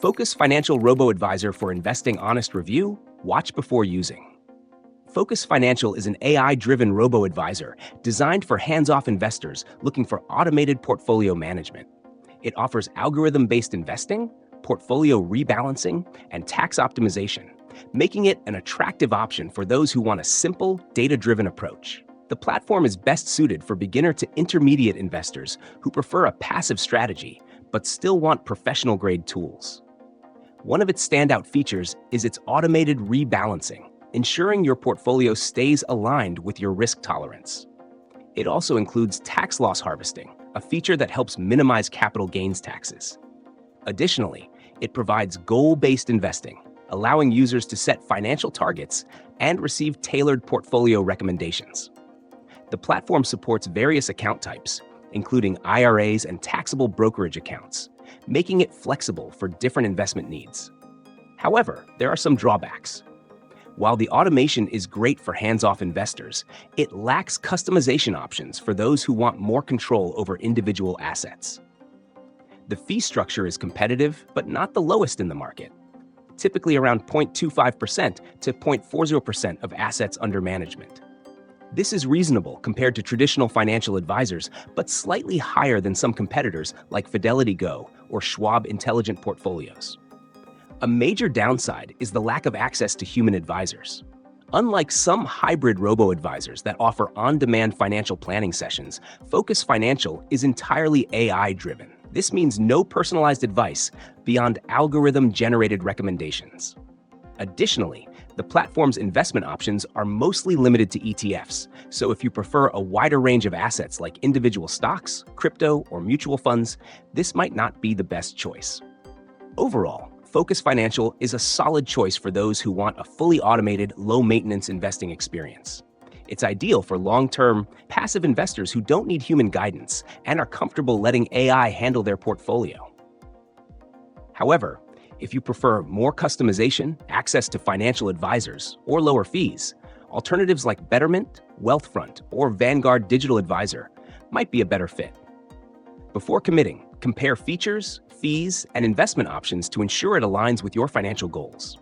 Focus Financial Robo-advisor for investing honest review. Watch before using. Focus Financial is an AI-driven robo-advisor designed for hands-off investors looking for automated portfolio management. It offers algorithm-based investing, portfolio rebalancing, and tax optimization, making it an attractive option for those who want a simple, data-driven approach. The platform is best suited for beginner to intermediate investors who prefer a passive strategy but still want professional-grade tools. One of its standout features is its automated rebalancing, ensuring your portfolio stays aligned with your risk tolerance. It also includes tax loss harvesting, a feature that helps minimize capital gains taxes. Additionally, it provides goal-based investing, allowing users to set financial targets and receive tailored portfolio recommendations. The platform supports various account types, including IRAs and taxable brokerage accounts, making it flexible for different investment needs. However, there are some drawbacks. While the automation is great for hands-off investors, it lacks customization options for those who want more control over individual assets. The fee structure is competitive, but not the lowest in the market, typically around 0.25% to 0.40% of assets under management. This is reasonable compared to traditional financial advisors, but slightly higher than some competitors like Fidelity Go or Schwab Intelligent Portfolios. A major downside is the lack of access to human advisors. Unlike some hybrid robo-advisors that offer on-demand financial planning sessions, Focus Financial is entirely AI-driven. This means no personalized advice beyond algorithm-generated recommendations. Additionally, the platform's investment options are mostly limited to ETFs, so if you prefer a wider range of assets like individual stocks, crypto, or mutual funds, this might not be the best choice. Overall, Focus Financial is a solid choice for those who want a fully automated, low-maintenance investing experience. It's ideal for long-term, passive investors who don't need human guidance and are comfortable letting AI handle their portfolio. However, if you prefer more customization, access to financial advisors, or lower fees, alternatives like Betterment, Wealthfront, or Vanguard Digital Advisor might be a better fit. Before committing, compare features, fees, and investment options to ensure it aligns with your financial goals.